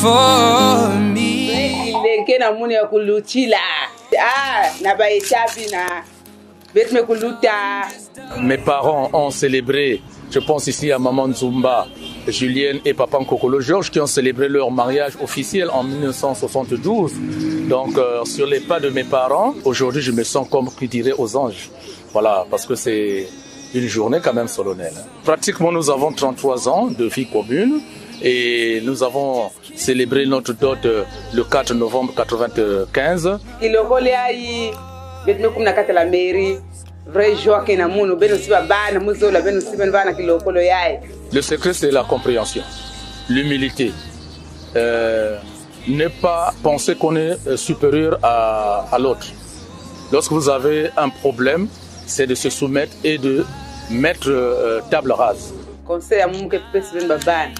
for me. Mes parents ont célébré, je pense ici à Maman Nzumba, Julienne et Papa Nkokolo Georges, qui ont célébré leur mariage officiel en 1972. Donc sur les pas de mes parents, aujourd'hui je me sens comme qui dirait aux anges. Voilà, parce que c'est une journée quand même solennelle. Pratiquement nous avons 33 ans de vie commune et nous avons célébré notre dot le 4 novembre 1995. Le secret c'est la compréhension, l'humilité. Ne pas penser qu'on est supérieur à l'autre. Lorsque vous avez un problème, c'est de se soumettre et de mettre table rase. Conseil à mon que personne babane.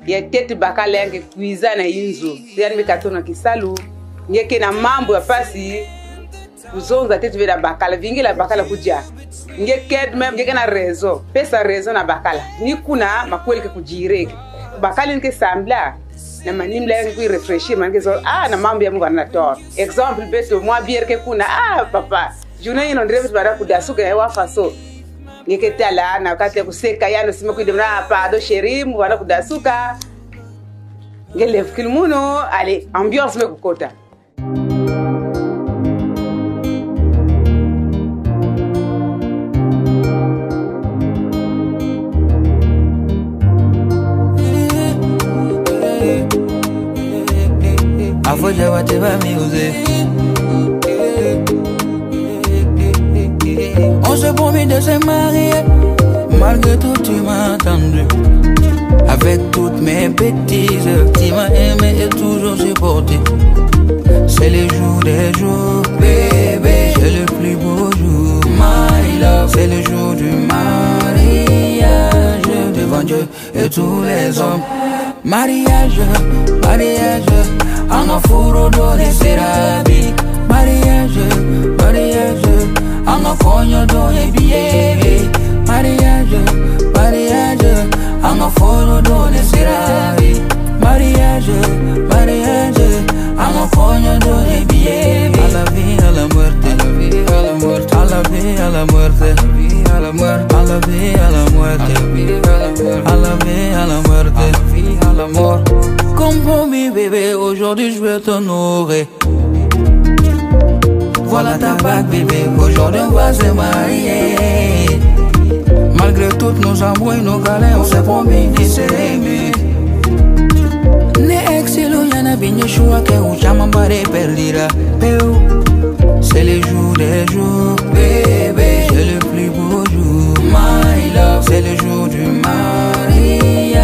Il y a tête bakala yange kuiza na inzo. Yani mikatona kisalu. Ngeke na mambo ya pasi. Kuzonza tete vela bakala vingi la bakala kuja. Ngeke même ngeke na rezo. Pesa rezo na bakala. Ni kuna makweli ke kujireke. Bakala nke sambla. Na manimla yange ku refreshir manke zo na mambo ya mungu na tor. Exemple beto moi bière ke kuna papa. Juna ino ndrevet bara kudasuka ya wafaso. Ngeketala na wakati kuseka yano sima kuidemna pado sherimu wana kudasuka. Ngelef kilmuno ale ambiance me kukota. Avoja whatever music. On se promet de se marier, malgré tout tu m'as attendu. Avec toutes mes bêtises, tu m'as aimé et toujours supporté. C'est les jours des jours, bébé, c'est le plus beau jour, my love. C'est le jour du mariage, devant Dieu et tous les hommes. Mariage, mariage, en afuro donné serabi. Mariage, mariage, en affonio donné billet. Mariage, mariage, en afuro donné serabi. Mariage, mariage, en affonio donné billet. A la vie, à la muerte, a la vie, à la muerte, a la vie, à la muerte, a la vie, à la muerte, a la vie, à la muerte, a la vie, à la muerte, a la vie, à la mort. Comme promis bébé, aujourd'hui je vais t'honorer. Voilà ta bague bébé, aujourd'hui on va se marier. Malgré toutes nos amours et nos galères, on s'est promis de s'aimer. Ne excellent yana binye choua que ou jamais barré perdira. C'est les jours des jours, bébé, c'est le plus beau jour, my love. C'est le jour du mariage,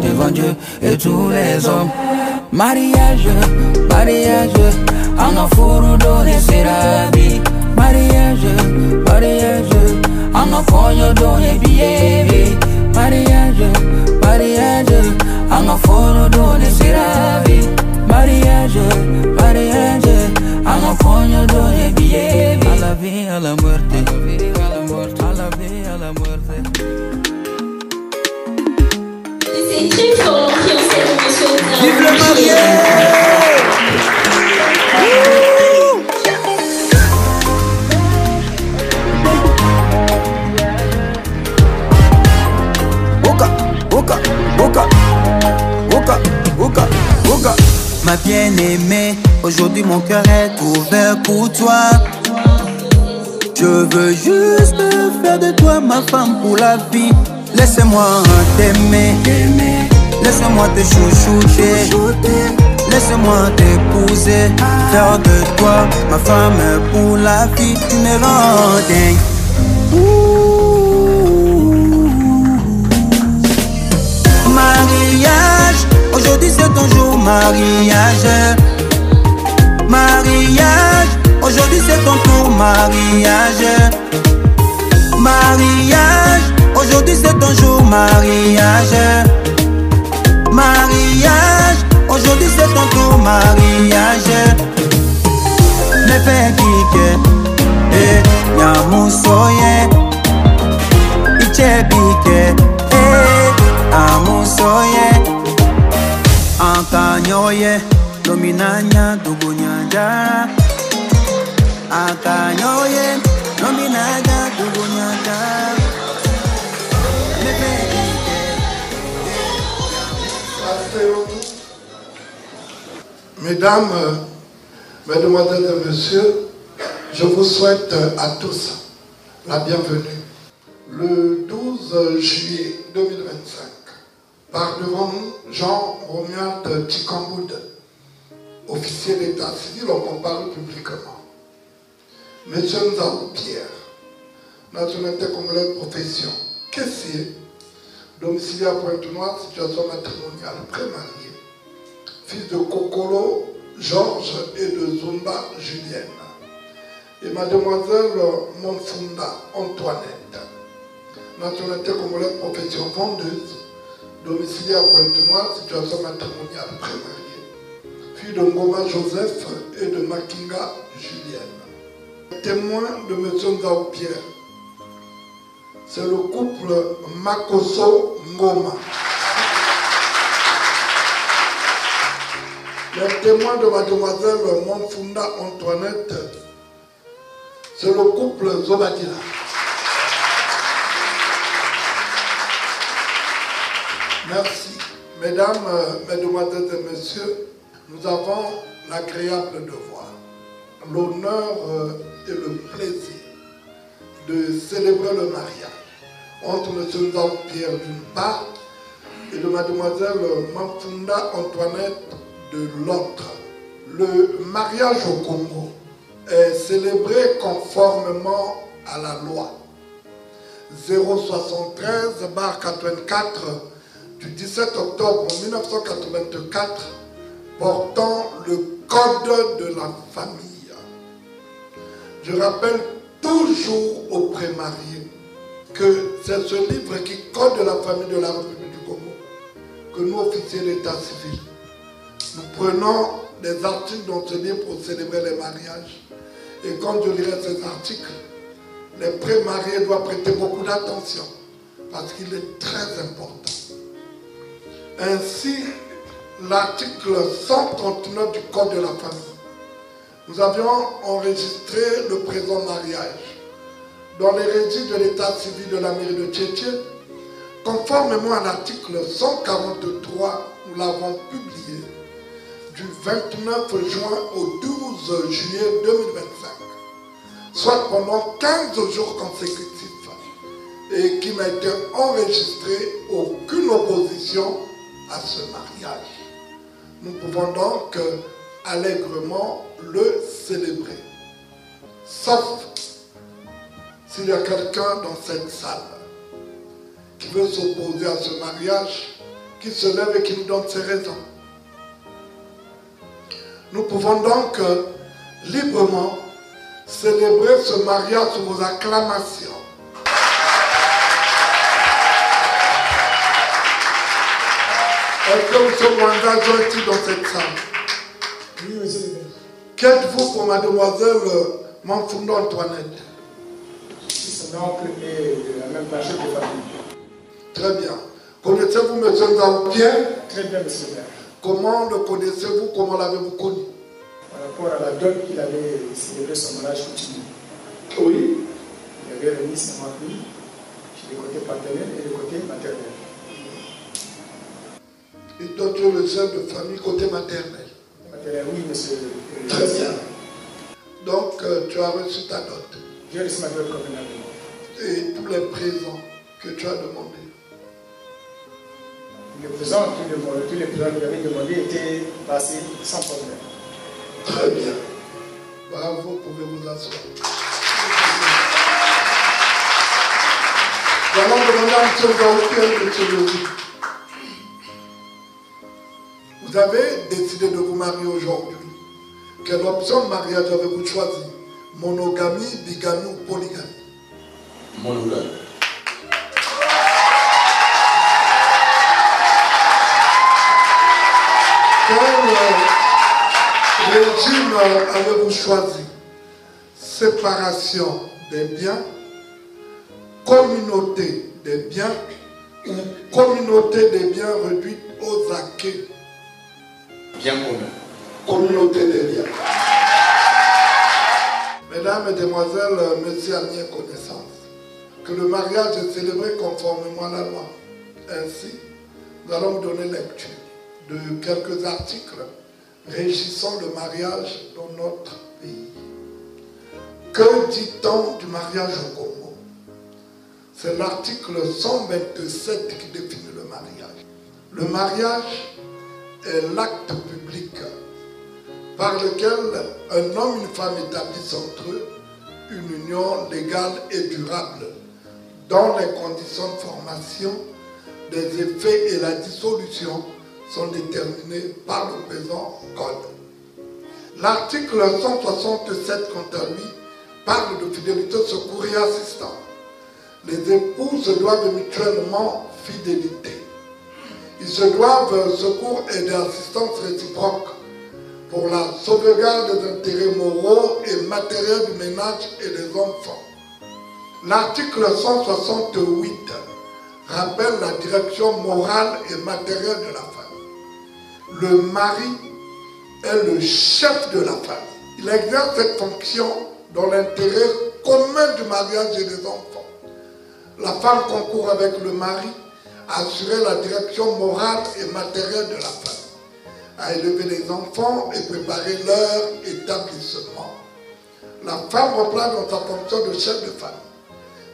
devant Dieu et tous les hommes. Mariage, mariage, en afuro donné serabi. Mariage, mariage, en affonio donné billet. Mariage, mariage, en afuro donné serabi. Mariage, mariage, en affonio donné billet. A la vie, à la muerte, a la vie, à la muerte, a la vie, à la muerte. C'est très fort qui ont cette émission. Vive le marié! Oka, oka, oka, oka, oka, oka. Ma bien-aimée, aujourd'hui mon cœur est ouvert pour toi. Je veux juste faire de toi ma femme pour la vie. Laisse-moi t'aimer, laisse-moi te chouchouter, laisse-moi t'épouser, faire de toi ma femme pour la vie. Tu me rends dingue. Mariage, aujourd'hui c'est ton jour, mariage. Mariage, aujourd'hui c'est ton tour, mariage. Mariage, aujourd'hui c'est ton jour, mariage. Mariage, aujourd'hui c'est ton tour, mariage. Me fais kike, nyamusoye. Iche bike, amusoye. Anta Akanyoye dominanya dugunyanja. Akanyoye dominanya dugunyanja. Mesdames, mesdemoiselles et messieurs, je vous souhaite à tous la bienvenue. Le 12 juillet 2025, par devant nous, Jean Romuald Tchikamboud, officier d'état civil, on compare publiquement. Monsieur Nzao Pierre, nationalité congolaise, profession, caissier, domicilié à Pointe-Noire, situation matrimoniale, pré-marié, fils de Kokolo Georges et de Zumba Julienne, et mademoiselle Monfunda Antoinette, nationalité congolaise, profession vendeuse, domicilié à Pointe-Noire, situation matrimoniale, pré-marié, fille de Ngoma Joseph et de Makinga Julienne. Témoin de M. Nzao Pierre, c'est le couple Makoso Ngoma. Le témoin de mademoiselle Monfunda Antoinette, c'est le couple Zobadila. Merci. Mesdames, mesdemoiselles et messieurs, nous avons l'agréable devoir, l'honneur et le plaisir de célébrer le mariage entre M. Nzao Pierre d'une part et de mademoiselle Monfunda Antoinette de l'autre. Le mariage au Congo est célébré conformément à la loi 073/84 du 17 octobre 1984 portant le Code de la famille. Je rappelle toujours aux prémariés que c'est ce livre qui code la famille de la République du Congo que nous, officiers d'état civil, nous prenons des articles dans ce livre pour célébrer les mariages. Et quand je lirai ces articles, les prémariés doivent prêter beaucoup d'attention parce qu'il est très important. Ainsi, l'article 139 du Code de la famille, nous avions enregistré le présent mariage dans les registres de l'état civil de la mairie de Tchétché. Conformément à l'article 143, nous l'avons publié du 29 juin au 12 juillet 2025, soit pendant 15 jours consécutifs, et qui n'a été enregistré aucune opposition à ce mariage. Nous pouvons donc allègrement le célébrer. Sauf s'il y a quelqu'un dans cette salle qui veut s'opposer à ce mariage, qui se lève et qui nous donne ses raisons. Nous pouvons donc librement célébrer ce mariage sous vos acclamations. Est-ce que M. Mwanda est dans cette salle? Oui, monsieur le maire. Qu'êtes-vous pour mademoiselle Monfunda Antoinette? Je suis son oncle et de la même branche de famille. Très bien. Connaissez-vous M. Nzao Pierre? Très bien, monsieur le maire. Comment le connaissez-vous? Comment l'avez-vous connu? Par rapport à la dot qu'il avait célébré son mariage coutumier. Oui. Il avait remis sa marie chez le côté paternel et le côté maternel. Et toi, tu es le chef de famille côté maternel? Maternel, oui, monsieur. Très bien. Donc, tu as reçu ta dot. J'ai reçu ma dot convenablement. Et tous les présents que tu as demandés? Les présents, tous les présents que j'avais demandés étaient passés sans problème. Très bien. Bravo, vous pouvez vous asseoir. Nous allons demander à M. Nzao Pierre de se lever. Vous avez décidé de vous marier aujourd'hui. Quelle option de mariage avez-vous choisi? Monogamie, bigamie ou polygamie? Monogamie. Quel régime avez-vous choisi? Séparation des biens, communauté des biens ou communauté des biens réduite aux acquis? bien commun. Communauté des liens. Mesdames, Mesdemoiselles, Messieurs, amis et connaissances, que le mariage est célébré conformément à la loi. Ainsi, nous allons vous donner lecture de quelques articles régissant le mariage dans notre pays. Que dit-on du mariage au Congo? C'est l'article 127 qui définit le mariage. Le mariage est l'acte public par lequel un homme et une femme établissent entre eux une union légale et durable dont les conditions de formation, des effets et la dissolution sont déterminées par le présent code. L'article 167, quant à lui, parle de fidélité, secours et assistance. Les époux se doivent mutuellement fidélité. Ils se doivent secours et d'assistance réciproque pour la sauvegarde des intérêts moraux et matériels du ménage et des enfants. L'article 168 rappelle la direction morale et matérielle de la famille. Le mari est le chef de la famille. Il exerce cette fonction dans l'intérêt commun du mariage et des enfants. La femme concourt avec le mari à assurer la direction morale et matérielle de la famille, à élever les enfants et préparer leur établissement. La femme reprend dans sa fonction de chef de famille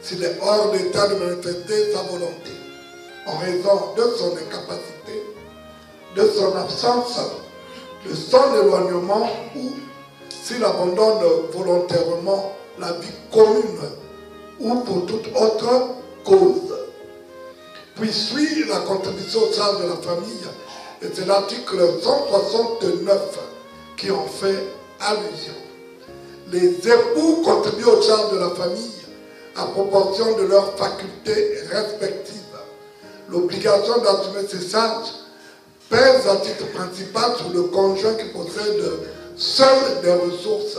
s'il est hors d'état de manifester sa volonté, en raison de son incapacité, de son absence, de son éloignement ou s'il abandonne volontairement la vie commune ou pour toute autre cause. Puis suit la contribution au sein de la famille, et c'est l'article 169 qui en fait allusion. Les époux contribuent au charge de la famille à proportion de leurs facultés respectives. L'obligation d'assumer ces charges pèse à titre principal sur le conjoint qui possède seul des ressources.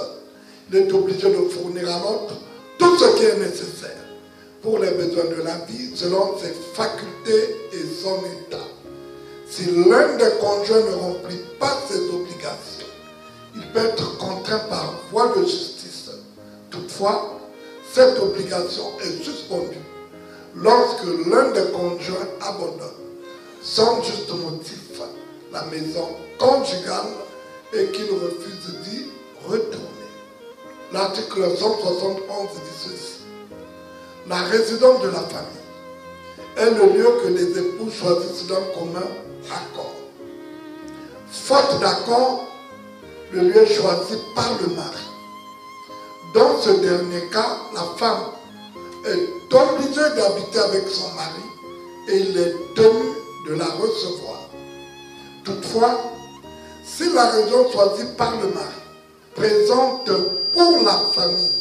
Il est obligé de fournir à l'autre tout ce qui est nécessaire pour les besoins de la vie selon ses facultés et son état. Si l'un des conjoints ne remplit pas ses obligations, il peut être contraint par voie de justice. Toutefois, cette obligation est suspendue lorsque l'un des conjoints abandonne sans juste motif la maison conjugale et qu'il refuse d'y retourner. L'article 171 dit ceci. La résidence de la famille est le lieu que les époux choisissent d'un commun accord. Faute d'accord, le lieu est choisi par le mari. Dans ce dernier cas, la femme est obligée d'habiter avec son mari et il est tenu de la recevoir. Toutefois, si la région choisie par le mari présente pour la famille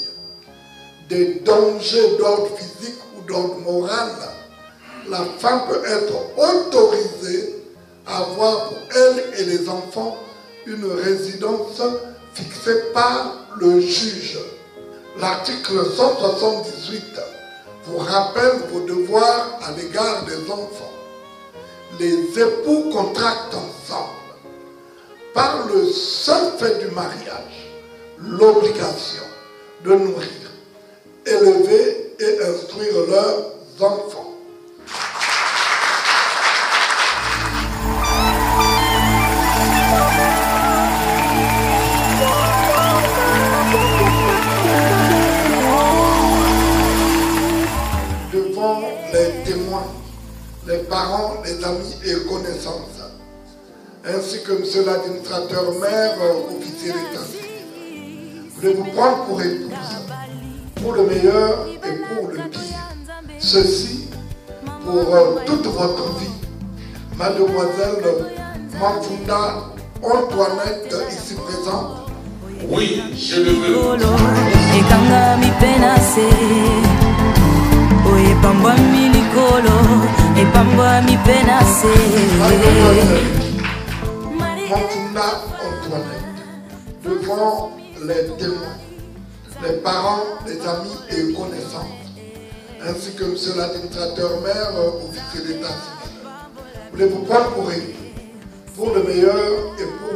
des dangers d'ordre physique ou d'ordre moral, la femme peut être autorisée à avoir pour elle et les enfants une résidence fixée par le juge. L'article 178 vous rappelle vos devoirs à l'égard des enfants. Les époux contractent ensemble, par le seul fait du mariage, l'obligation de nourrir, élever et instruire leurs enfants. Devant les témoins, les parents, les amis et connaissances, ainsi que monsieur l'administrateur maire, officier d'état civil, voulez-vous prendre pour épouse, pour le meilleur et pour le pire. Ceci pour toute votre vie. Mademoiselle Mafunda Antoinette, ici présente. Oui, je le veux. Mafunda Antoinette, devant les témoins, les parents, les amis et connaissances, ainsi que monsieur l'administrateur maire, officier d'état civil, voulez-vous prendre pour époux, pour le meilleur et pour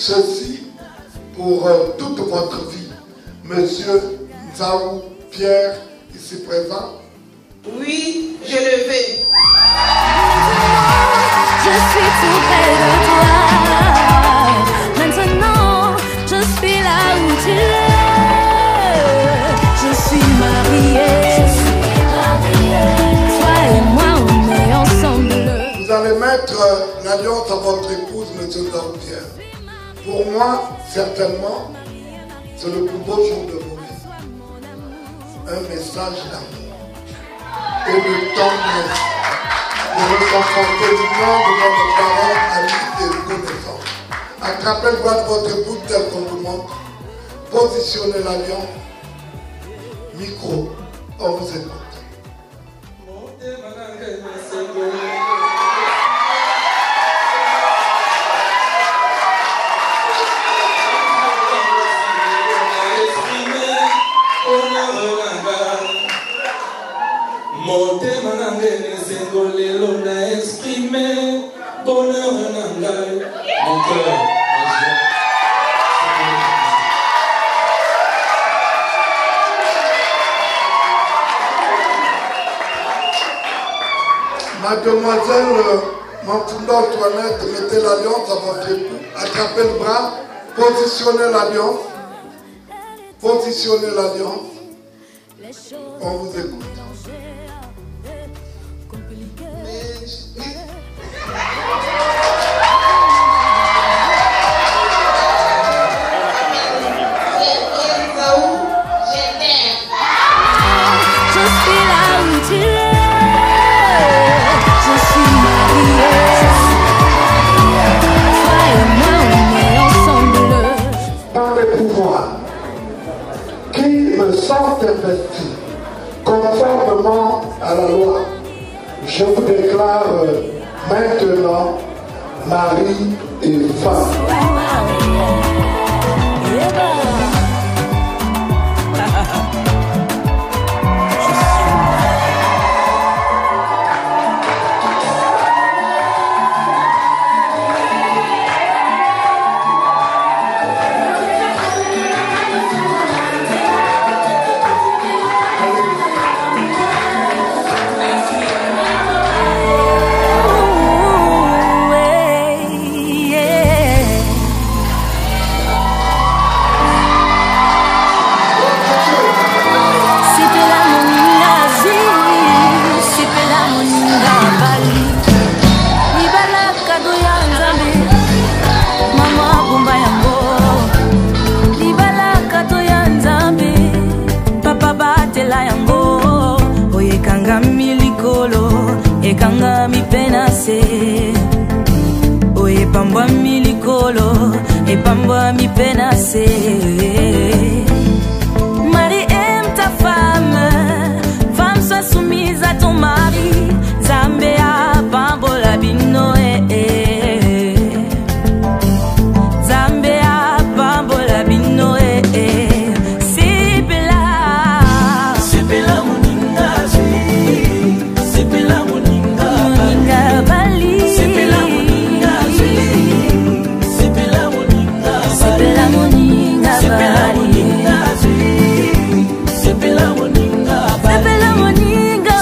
ceci pour toute votre vie. Monsieur Nzaou Pierre, ici présent. Oui, je le vais. Je suis tout près de toi. Maintenant, je suis là où tu es. Je suis mariée. Toi et moi, on est ensemble. Vous allez mettre l'alliance à votre épouse, monsieur Nzaou Pierre. Pour moi, certainement, c'est le plus beau jour de vos vies. Un message d'amour et de tendresse, de réconforter l'union de votre parent, amis et connaissants. Attrapez le bras de votre épouse tel qu'on vous montre. Positionnez l'alliance. Micro, on vous écoute. Motema nanga esengo lelo na exprimer bonheur nanga mon cœur. Mademoiselle Manfunda Antoinette, mettez l'alliance à votre époux, attrapez le bras, positionnez l'alliance. Positionnez l'alliance. On vous écoute. Investi conformément à la loi, je vous déclare maintenant mari et femme. Ekanga mi penase, oye pambwa mi likolo, e pambwa mi penase. Marie aime ta femme, femme sois soumise à ton mari. Zambea pambola bino Zambea pambola bino Sipela, sipela muninga sipela muninga bali, sipela muninga sipela muninga sipela muninga bali, sipela muninga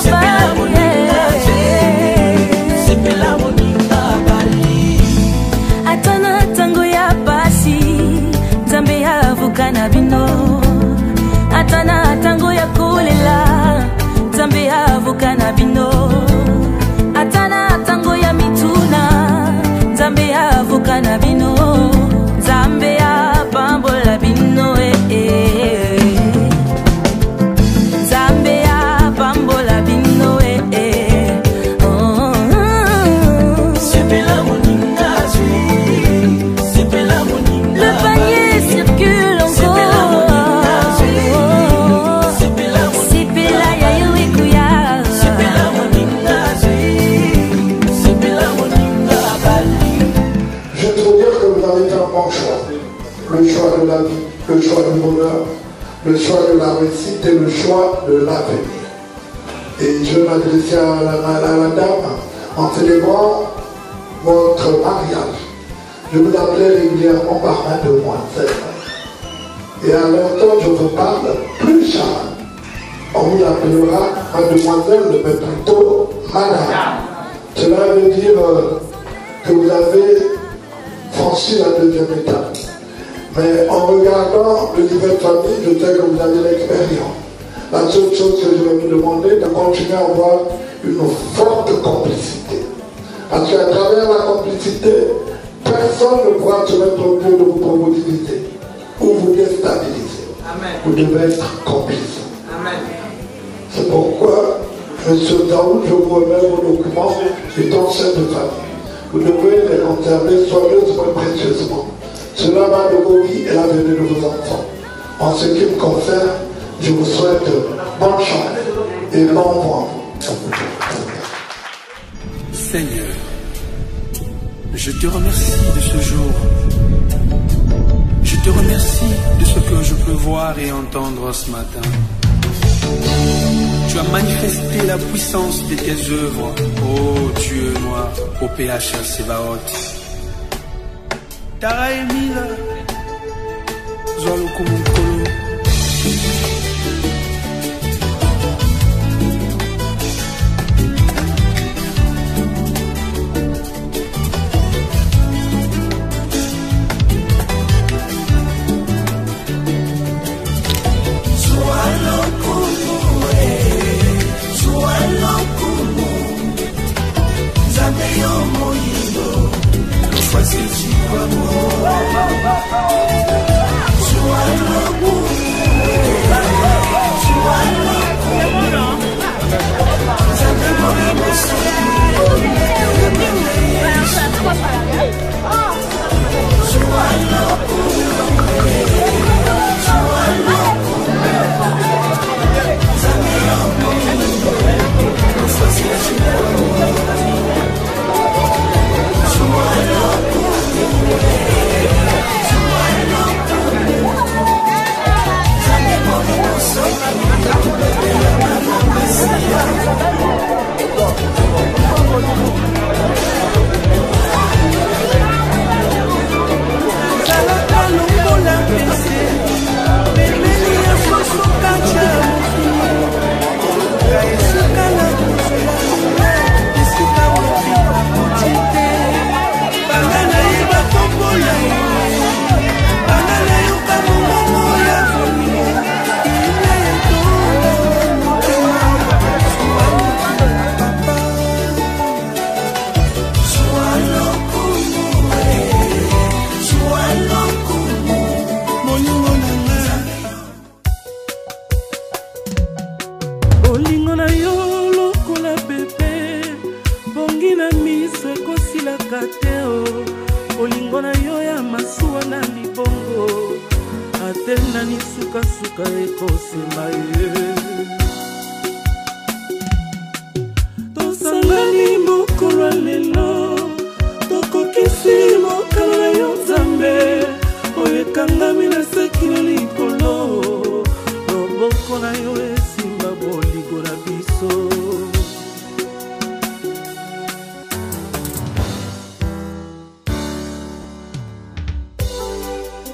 sipela muninga sipela muninga bali. Atana tango ya pasi, Nzambe ya vukana bino. Atana tango ya kolela, Nzambe ya vukana bino. Atana tango ya mituna, Nzambe ya vukana bino. Nzambe ya pambola bino Nzambe ya pambola bino Sipela muninga sipela muninga. Le panier circule encore. Sipela ya yuikuya. Sipela muninga bali. Je veux dire que vous avez fait un bon choix. Le choix de la vie, le choix du bonheur, le choix de la réussite et le choix de l'avenir. Et je m'adressais à la dame en célébrant votre mariage. Je vous appelais régulièrement par mademoiselle. Et à l'instant, je vous parle plus Charles. On vous appellera mademoiselle, mais plutôt madame. Cela veut dire que vous avez franchi la deuxième étape. Mais en regardant le livret de famille, je sais que vous avez l'expérience. La seule chose que je vais vous demander, c'est de continuer à avoir une forte complicité. Parce qu'à travers la complicité, personne ne pourra se mettre au lieu de vous promotiviser ou vous déstabiliser. Amen. Vous devez être complice. Amen. C'est pourquoi, M. Daoud, je vous remets vos documents étant chef de famille. Vous devez les conserver soigneusement et précieusement. Cela va de vos vies et l'avenir de vos enfants. En ce qui me concerne, je vous souhaite bonne chance et bon vent. Seigneur, je te remercie de ce jour. Je te remercie de ce que je peux voir et entendre ce matin. Tu as manifesté la puissance de tes œuvres, ô Dieu noir, au PH Sebaot. Tara Emila, Zolo Kumukolo.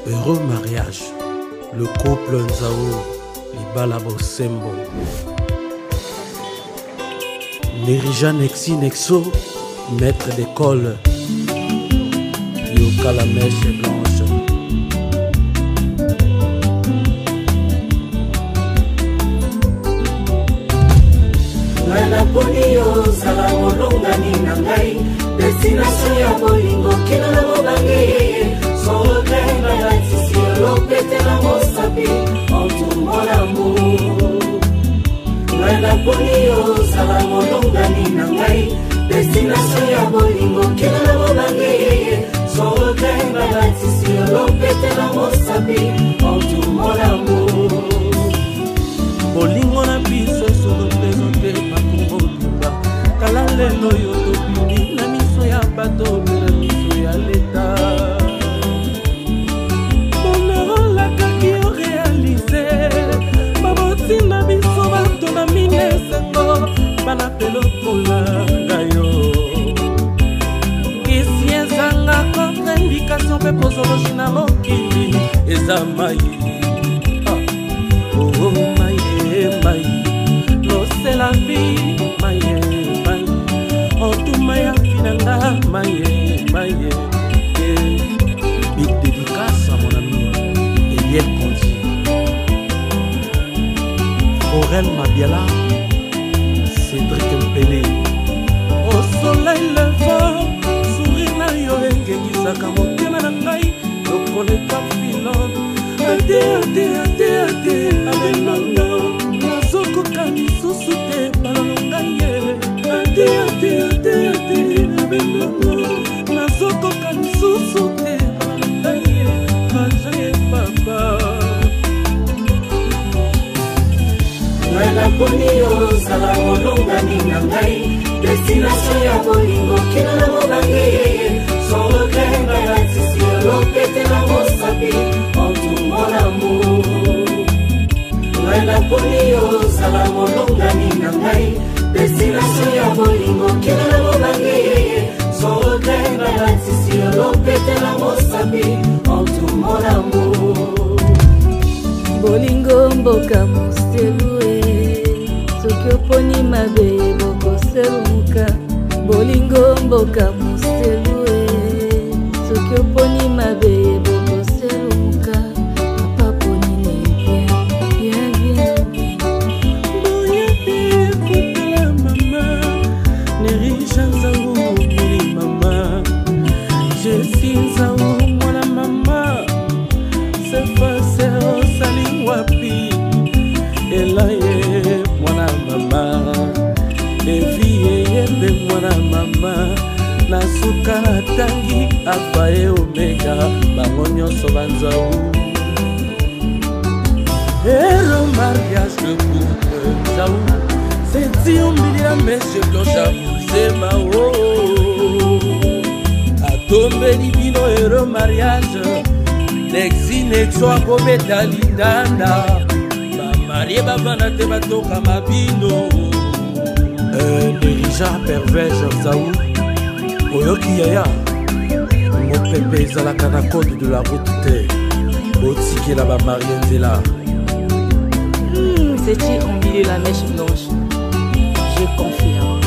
Heureux mariage, le couple Nzao, Libalabo Sembo. Nerija Nexi Nexo, maître d'école, Yoka la mèche blanche. Nana Ponio, Sala Molongani Nangai, destination ya bolingo, kina na mobange. Destination ya bolingo kina na bolange so tenga la tisi lopete na mosabi en mon amour bolingo na biso so représente makungo tuba kala lelo yo to bini na miso ya bato na miso ya le kozologi na mokili eza mai. Oh maye maye, l'eau c'est la vie. Maye maye, oh tout maya finanga. Maye maye. Big dédicace à mon ami Eliel Kondi. Aurel Mabiala, Cédric Mpele. Au soleil levant, sourire na yo engekisaka motema na ngai lokoleka filon. Ade ade ade ade abenono nazokoka lisusu te balonga ye. Ade ade ade ade abenono nazokoka lisusu te balonga ye. Kaje papa Nana ponio sala molonga nina ngai. Destination ya bolingo kina na mobange. Sans regret balatisi lopete na mosapi. En tout mon amour Nana ponio sala molonga nina ngai. Destination ya bolingo kina na mobange. Sans regret balatisi lopete na mosapi. En tout mon amour Bolingo mboka moselue soki oponi mabe bokoseluka. Bolingo mboka moselue soki oponi mabe bokoseluka. Papa ponine bien bien bien. Boya kutala mama Nerija nzangu mili mama. Jesi nzangu mwana mama. Sefa sali wapi elaye mwana mama. Evie yembe mwana mama. Nasuka na tangi alpha et omega. Bango nyonso banzau. Et le mariage de couple Zaou. C'est si on me dit la mèche blanche à vous c'est ma oh. A tomber divino et le mariage. Nexi nexo akobeta lindanda. Bamarie babana te batoka mabino. Dirija pervers Zaou. Oyoki yaya mopepe ezalaka na code de la route te. Botikela bamarie nzela. C'est-il emballé la mèche blanche? Je confirme.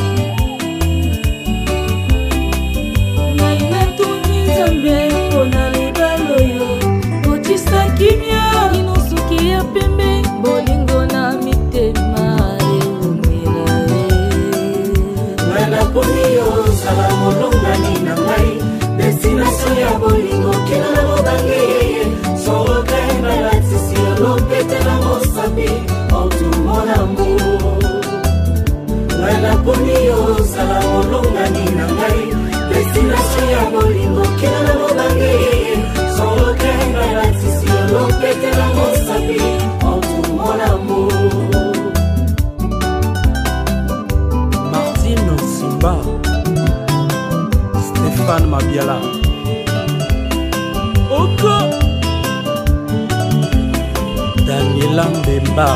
Naina tuni zambe pona libalo yo. Otisa kimia inosuki ya pembe. Bolingo na mitema eumela. Nana ponio sala molonga nina ngai. Destination ya bolingo kina na mobange. Sans regret balatisi lopete na mosapi. En tout mon amour Nana ponio sala molonga nina ngai. Destination ya bolingo kina na mobange. Sans regret balatisi lopete na mosapi. En tout mon amour Martine Simba, Stéphane Mabiala. Oko Daniela Mbemba,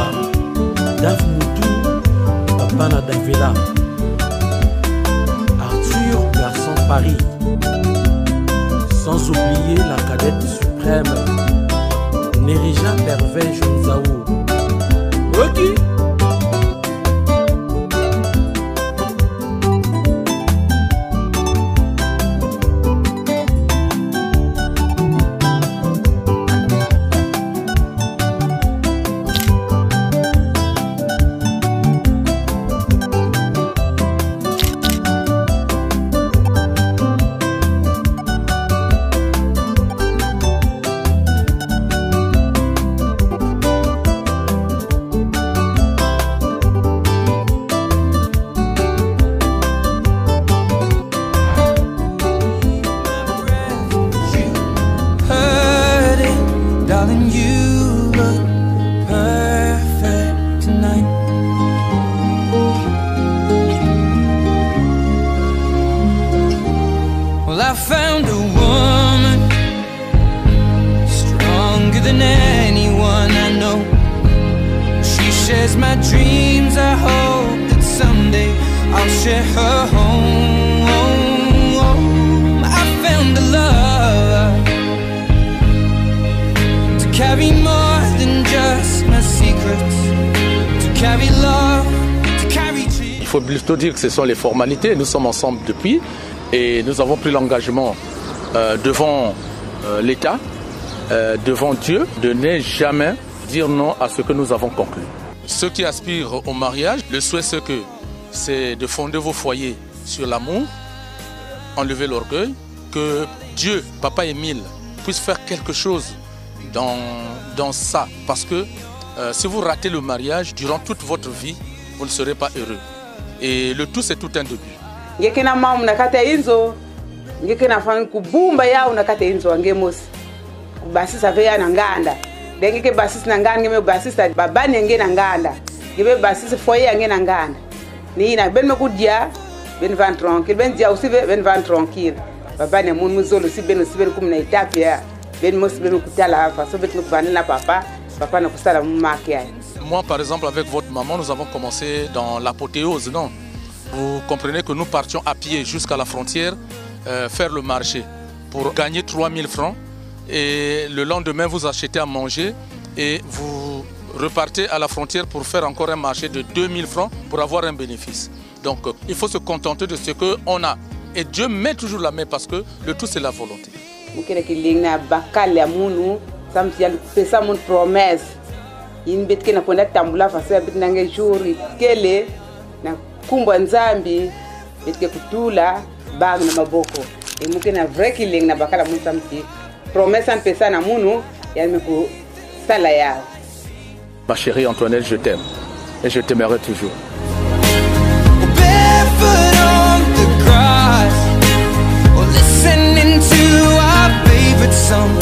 Dave Moutou, Papa Davila, Arthur Garçon Paris, sans oublier la cadette suprême, Nerija Pervers Nzaou. Ok. my dreams. I hope that someday I'll share her home. I found a love faut plutôt dire que ce sont les formalités. Nous sommes ensemble depuis et nous avons pris l'engagement devant l'État, devant Dieu, de ne jamais dire non à ce que nous avons conclu. Ceux qui aspirent au mariage, le souhait c'est de fonder vos foyers sur l'amour, enlever l'orgueil, que Dieu, Papa Émile, puisse faire quelque chose dans ça. Parce que si vous ratez le mariage, durant toute votre vie, vous ne serez pas heureux. Et le tout, c'est tout un début. Moi, par exemple, avec votre maman, nous avons commencé dans l'apothéose, non? Vous comprenez que nous partions à pied jusqu'à la frontière, faire le marché pour gagner 3000 francs. Et le lendemain, vous achetez à manger et vous repartez à la frontière pour faire encore un marché de 2000 francs pour avoir un bénéfice. Donc, il faut se contenter de ce qu'on a. Et Dieu met toujours la main parce que le tout, c'est la volonté. Ma chérie Antoinette, je t'aime et je t'aimerai toujours. Barefoot on the grass, or listening to our favorite song.